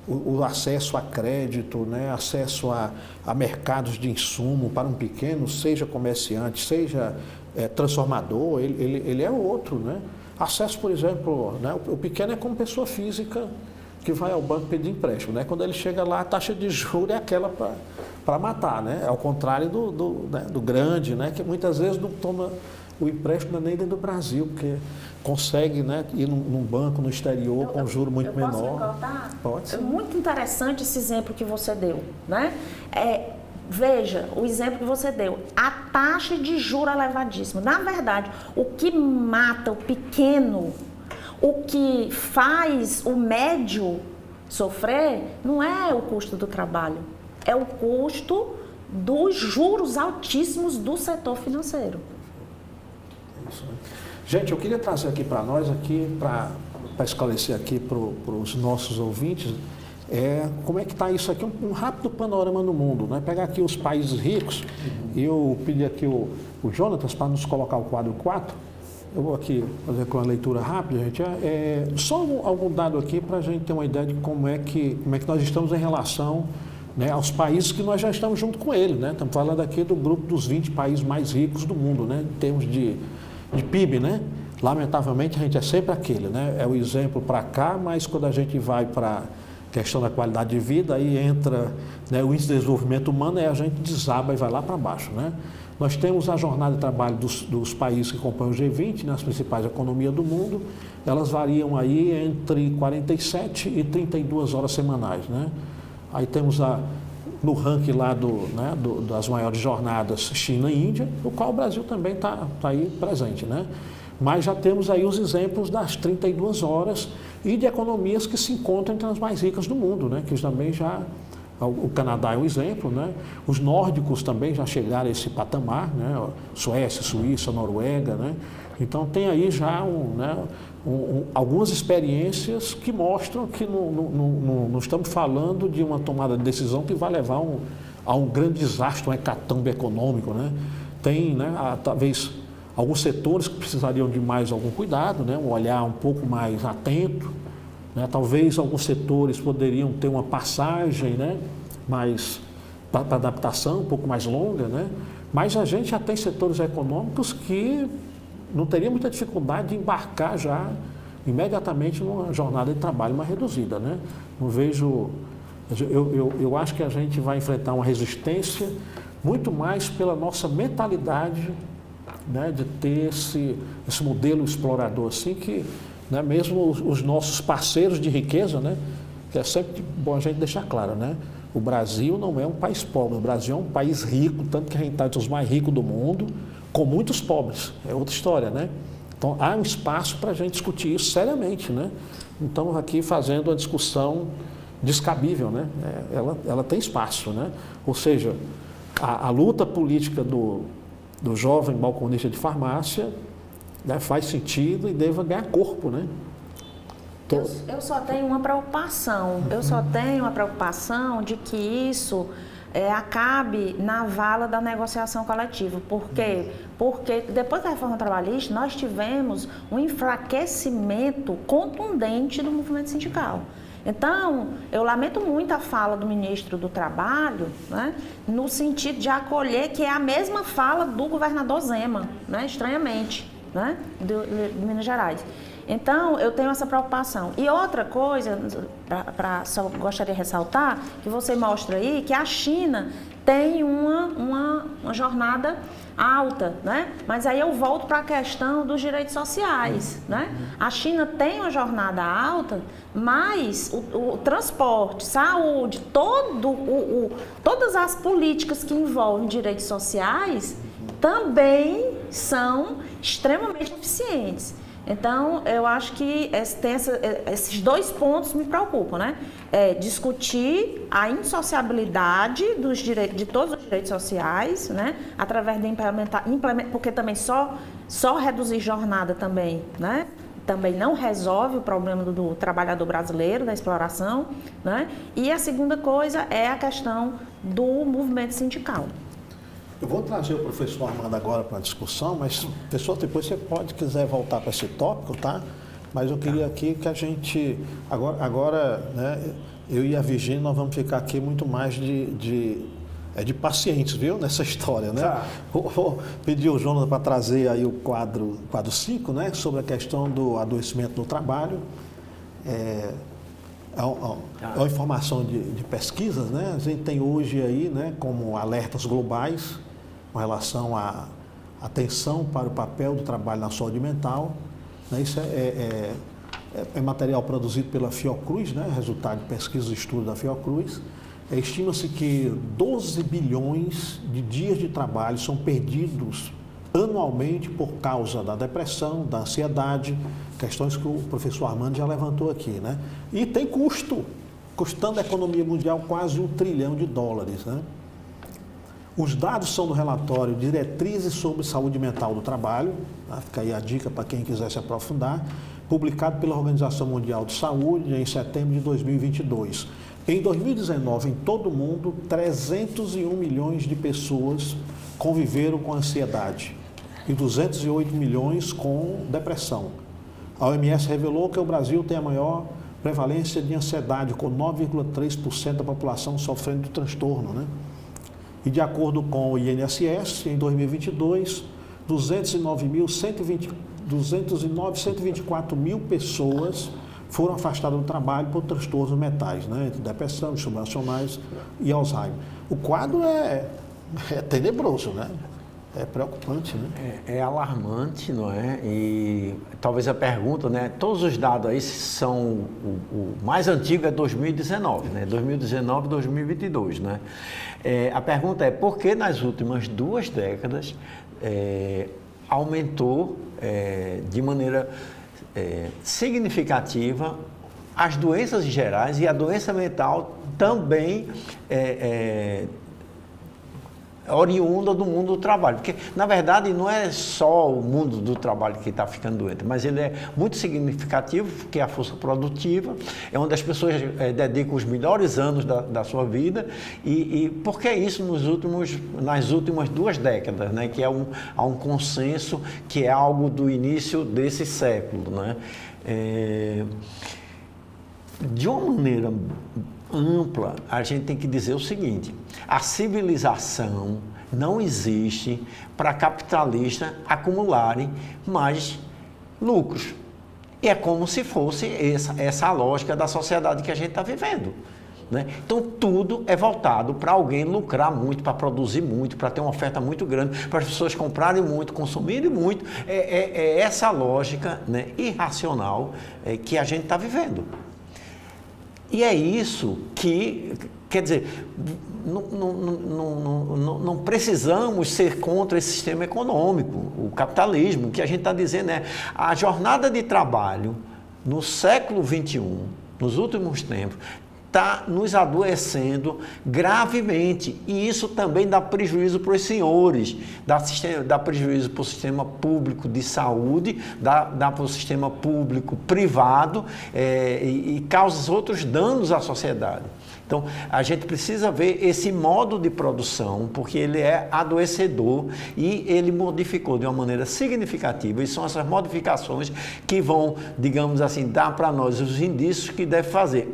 o acesso a crédito, né, acesso a mercados de insumo para um pequeno, seja comerciante, seja transformador, ele é outro. Né? Acesso, por exemplo, né, o pequeno é como pessoa física que vai ao banco pedir empréstimo. Né? Quando ele chega lá, a taxa de juros é aquela para matar. Né? Ao contrário do grande, né, que muitas vezes não toma o empréstimo nem dentro do Brasil, porque consegue, né, ir num banco no exterior com um juro muito menor. Posso me cortar? Pode ser. É muito interessante esse exemplo que você deu, né? Veja, o exemplo que você deu, a taxa de juros elevadíssima. Na verdade, o que mata o pequeno, o que faz o médio sofrer, não é o custo do trabalho, é o custo dos juros altíssimos do setor financeiro. Gente, eu queria trazer aqui para nós, para esclarecer aqui para os nossos ouvintes, como é que está isso aqui, um rápido panorama no mundo. Né? Pegar aqui os países ricos, e eu pedi aqui o Jonatas para nos colocar o quadro 4. Eu vou aqui fazer com uma leitura rápida, gente. Só algum dado aqui para a gente ter uma ideia de como é que nós estamos em relação, né, aos países que nós já estamos junto com ele. Né? Estamos falando aqui do grupo dos 20 países mais ricos do mundo, né, em termos de PIB, né? Lamentavelmente a gente é sempre aquele, né? É o exemplo para cá, mas quando a gente vai para a questão da qualidade de vida, aí entra, né, o índice de desenvolvimento humano e a gente desaba e vai lá para baixo, né? Nós temos a jornada de trabalho dos países que compõem o G20, né, as principais economias do mundo, elas variam aí entre 47 e 32 horas semanais, né? Aí temos no ranking lá das maiores jornadas, China e Índia, no qual o Brasil também está aí presente, né? Mas já temos aí os exemplos das 32 horas e de economias que se encontram entre as mais ricas do mundo, né? Que também o Canadá é um exemplo, né? Os nórdicos também já chegaram a esse patamar, né? Suécia, Suíça, Noruega, né? Então tem aí já algumas experiências que mostram que não estamos falando de uma tomada de decisão que vai levar a um grande desastre, um hecatombe econômico, né? Tem, né, talvez alguns setores que precisariam de mais algum cuidado, né? Um olhar um pouco mais atento, né? Talvez alguns setores poderiam ter uma passagem, né, mais para adaptação um pouco mais longa, né? Mas a gente já tem setores econômicos que não teria muita dificuldade de embarcar já imediatamente numa jornada de trabalho mais reduzida, né? Não vejo, eu acho que a gente vai enfrentar uma resistência muito mais pela nossa mentalidade, né, de ter esse modelo explorador assim que, né, mesmo os nossos parceiros de riqueza, né, que é sempre bom a gente deixar claro, né? O Brasil não é um país pobre, o Brasil é um país rico, tanto que a gente está entre os mais ricos do mundo, com muitos pobres, é outra história, né? Então, há um espaço para a gente discutir isso seriamente, né? Então, aqui fazendo uma discussão descabível, né? Ela tem espaço, né? Ou seja, a luta política do jovem balconista de farmácia, né, faz sentido e deva ganhar corpo, né? Eu só tenho uma preocupação, de que isso acabe na vala da negociação coletiva. Por quê? Porque depois da reforma trabalhista, nós tivemos um enfraquecimento contundente do movimento sindical. Então, eu lamento muito a fala do ministro do Trabalho, né, no sentido de acolher, que é a mesma fala do governador Zema, né, estranhamente, né, de Minas Gerais. Então, eu tenho essa preocupação. E outra coisa, só gostaria de ressaltar, que você mostra aí, que a China tem uma jornada alta, né? Mas aí eu volto para a questão dos direitos sociais, né? A China tem uma jornada alta, mas o transporte, saúde, todas as políticas que envolvem direitos sociais também são extremamente eficientes. Então, eu acho que esses dois pontos me preocupam, né? Discutir a insociabilidade de todos os direitos sociais, né? Através de implementar, porque também só reduzir jornada também, né? Também não resolve o problema do trabalhador brasileiro, da exploração, né? E a segunda coisa é a questão do movimento sindical. Eu vou trazer o professor Armando agora para a discussão, mas, professor, depois você quiser voltar para esse tópico, tá? Mas eu queria aqui que a gente, agora né, eu e a Virgínia, nós vamos ficar aqui muito mais de pacientes, viu, nessa história, né? Tá. Vou pedir ao Jonas para trazer aí o quadro 5, né, sobre a questão do adoecimento no trabalho. É uma informação de pesquisas, né? A gente tem hoje aí, né, como alertas globais com relação à atenção para o papel do trabalho na saúde mental, né? Isso é material produzido pela Fiocruz, né? Resultado de pesquisa e estudo da Fiocruz. Estima-se que 12 bilhões de dias de trabalho são perdidos anualmente por causa da depressão, da ansiedade, questões que o professor Armando já levantou aqui, né? E tem custando a economia mundial quase $1 trilhão, né? Os dados são do relatório Diretrizes sobre Saúde Mental do Trabalho, tá? Fica aí a dica para quem quiser se aprofundar, publicado pela Organização Mundial de Saúde em setembro de 2022. Em 2019, em todo o mundo, 301 milhões de pessoas conviveram com ansiedade e 208 milhões com depressão. A OMS revelou que o Brasil tem a maior prevalência de ansiedade, com 9,3% da população sofrendo de transtorno, né? E de acordo com o INSS, em 2022, 124 mil pessoas foram afastadas do trabalho por transtornos mentais, né? Entre depressão, distúrbios emocionais e Alzheimer. O quadro é tenebroso, né? É preocupante, né? É alarmante, não é? E talvez a pergunta, né? Todos os dados aí são, o mais antigo é 2019, né? 2019 e 2022, né? A pergunta é, por que nas últimas 2 décadas aumentou de maneira significativa as doenças gerais e a doença mental também oriunda do mundo do trabalho, porque na verdade não é só o mundo do trabalho que está ficando doente, mas ele é muito significativo, porque é a força produtiva, é onde as pessoas dedicam os melhores anos da sua vida e por que isso nas últimas 2 décadas, né, que há um consenso que é algo do início desse século, né? De uma maneira ampla, a gente tem que dizer o seguinte: a civilização não existe para capitalistas acumularem mais lucros. E é como se fosse essa a lógica da sociedade que a gente está vivendo, né? Então, tudo é voltado para alguém lucrar muito, para produzir muito, para ter uma oferta muito grande, para as pessoas comprarem muito, consumirem muito. É essa lógica, né, irracional que a gente está vivendo. E é isso que, quer dizer, não precisamos ser contra esse sistema econômico, o capitalismo. O que a gente está dizendo é a jornada de trabalho no século XXI, nos últimos tempos, está nos adoecendo gravemente. E isso também dá prejuízo para os senhores, dá prejuízo para o sistema público de saúde, dá para o sistema público privado e causa outros danos à sociedade. Então, a gente precisa ver esse modo de produção, porque ele é adoecedor e ele modificou de uma maneira significativa. E são essas modificações que vão, digamos assim, dar para nós os indícios que deve fazer.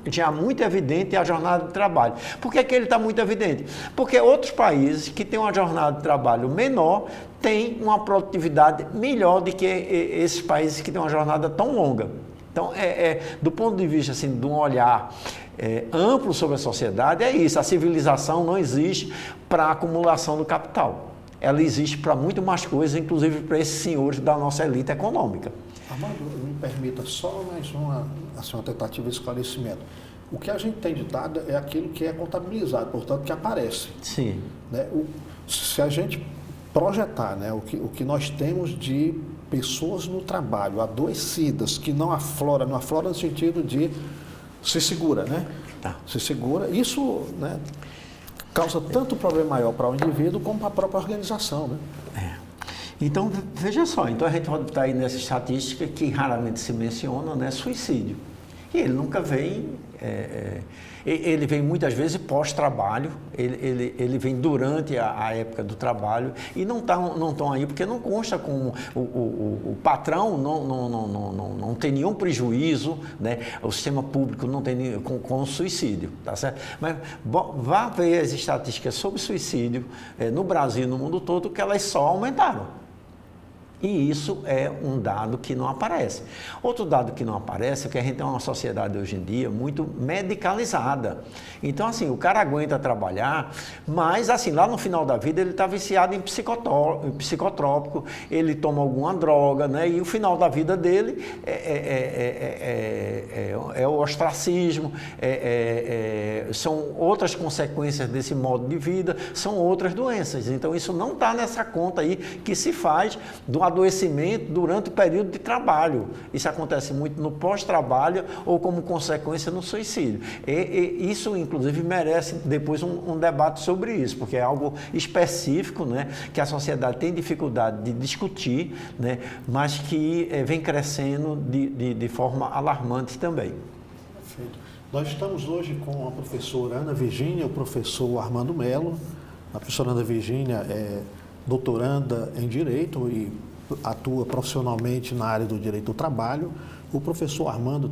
Já muito evidente é a jornada de trabalho. Por que ele está muito evidente? Porque outros países que têm uma jornada de trabalho menor têm uma produtividade melhor do que esses países que têm uma jornada tão longa. Então, do ponto de vista assim, de um olhar amplo sobre a sociedade, é isso. A civilização não existe para a acumulação do capital. Ela existe para muito mais coisas, inclusive para esses senhores da nossa elite econômica. Armando, me permita só mais uma tentativa de esclarecimento. O que a gente tem de dado é aquilo que é contabilizado, portanto, que aparece. Sim. Né? Se a gente projetar, né, o que nós temos de pessoas no trabalho adoecidas, que não aflora no sentido de se segura, né? Tá. Se segura, isso, né, causa tanto problema maior para o indivíduo como para a própria organização, né? Então, veja só, então a gente pode estar aí nessa estatística que raramente se menciona, né, suicídio. E ele nunca vem, ele vem muitas vezes pós-trabalho, ele vem durante a época do trabalho e não estão aí porque não consta com o patrão, não tem nenhum prejuízo, né? O sistema público não tem com o suicídio, tá certo? Mas vá ver as estatísticas sobre suicídio no Brasil e no mundo todo, que elas só aumentaram. E isso é um dado que não aparece. Outro dado que não aparece é que a gente tem uma sociedade hoje em dia muito medicalizada. Então, assim, o cara aguenta trabalhar, mas, assim, lá no final da vida ele está viciado em psicotrópico, ele toma alguma droga, né? E o final da vida dele é o ostracismo, são outras consequências desse modo de vida, são outras doenças. Então, isso não está nessa conta aí que se faz do adoecimento durante o período de trabalho. Isso acontece muito no pós-trabalho ou como consequência no suicídio. Isso, inclusive, merece depois um debate sobre isso, porque é algo específico, né, que a sociedade tem dificuldade de discutir, né, mas que vem crescendo de forma alarmante também. Perfeito. Nós estamos hoje com a professora Ana Virgínia e o professor Armando Melo. A professora Ana Virgínia é doutoranda em Direito e atua profissionalmente na área do direito do trabalho. O professor Armando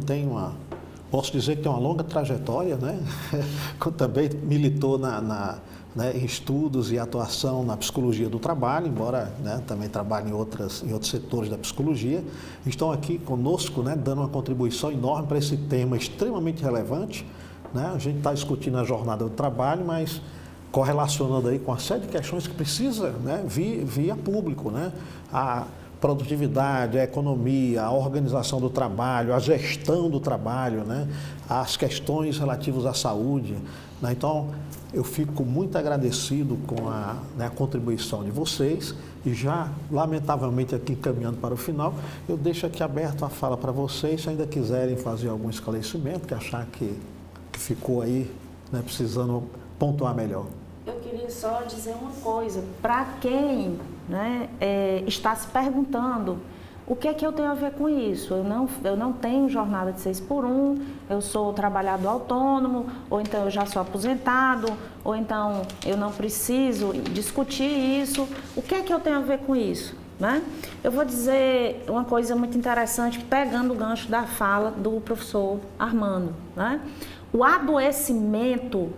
posso dizer que tem uma longa trajetória, né? Também militou né, em estudos e atuação na psicologia do trabalho, embora, né, também trabalhe em outros setores da psicologia. Estão aqui conosco, né, dando uma contribuição enorme para esse tema extremamente relevante, né? A gente está discutindo a jornada do trabalho, mas correlacionando aí com uma série de questões que precisa, né, vir a público, né? A produtividade, a economia, a organização do trabalho, a gestão do trabalho, né? As questões relativas à saúde, né? Então, eu fico muito agradecido com a contribuição de vocês e já, lamentavelmente, aqui caminhando para o final, eu deixo aqui aberto a fala para vocês, se ainda quiserem fazer algum esclarecimento, que achar que ficou aí, né, precisando pontuar melhor. Eu queria só dizer uma coisa, para quem, né, está se perguntando o que é que eu tenho a ver com isso. Eu não tenho jornada de 6x1, eu sou trabalhador autônomo, ou então eu já sou aposentado, ou então eu não preciso discutir isso. O que é que eu tenho a ver com isso? Né? Eu vou dizer uma coisa muito interessante, pegando o gancho da fala do professor Armando. Né? O adoecimento,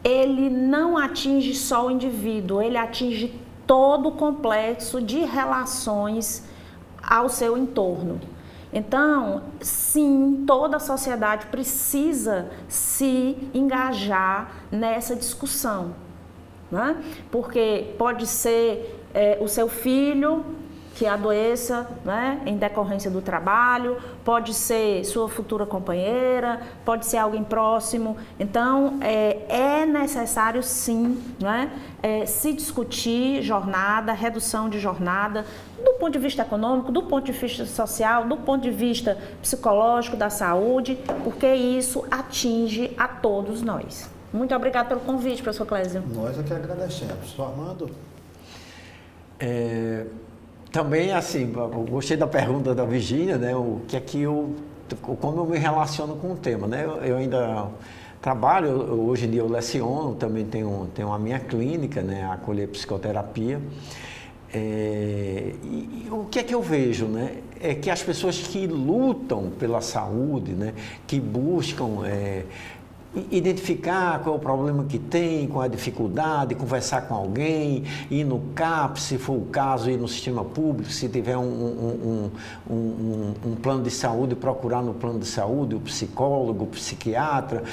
ele não atinge só o indivíduo, ele atinge todo o complexo de relações ao seu entorno. Então, sim, toda a sociedade precisa se engajar nessa discussão, né? Porque pode ser o seu filho que adoeça, né, em decorrência do trabalho, pode ser sua futura companheira, pode ser alguém próximo. Então, é necessário sim, né, se discutir jornada, redução de jornada, do ponto de vista econômico, do ponto de vista social, do ponto de vista psicológico, da saúde, porque isso atinge a todos nós. Muito obrigada pelo convite, professor Clésio. Nós é que agradecemos. Professor Armando? Também, assim, eu gostei da pergunta da Virgínia, né? Como eu me relaciono com o tema, né? Eu ainda trabalho, hoje em dia eu leciono, também tenho a minha clínica, né? A Acolher Psicoterapia. E o que é que eu vejo, né? É que as pessoas que lutam pela saúde, né? Que buscam identificar qual é o problema que tem, qual é a dificuldade, conversar com alguém, ir no CAP, se for o caso, ir no sistema público, se tiver um plano de saúde, procurar no plano de saúde o psicólogo, o psiquiatra,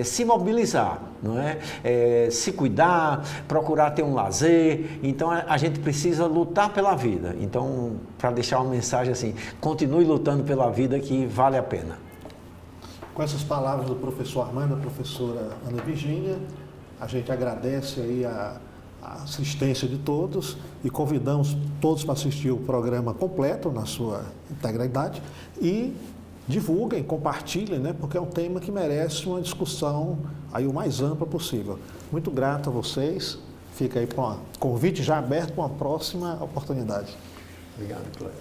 se mobilizar, não é? Se cuidar, procurar ter um lazer. Então, a gente precisa lutar pela vida. Então, para deixar uma mensagem assim, continue lutando pela vida que vale a pena. Com essas palavras do professor Armando, da professora Ana Virgínia, a gente agradece aí a a assistência de todos e convidamos todos para assistir o programa completo na sua integralidade e divulguem, compartilhem, né, porque é um tema que merece uma discussão aí o mais ampla possível. Muito grato a vocês. Fica aí com um convite já aberto para uma próxima oportunidade. Obrigado, Cléber.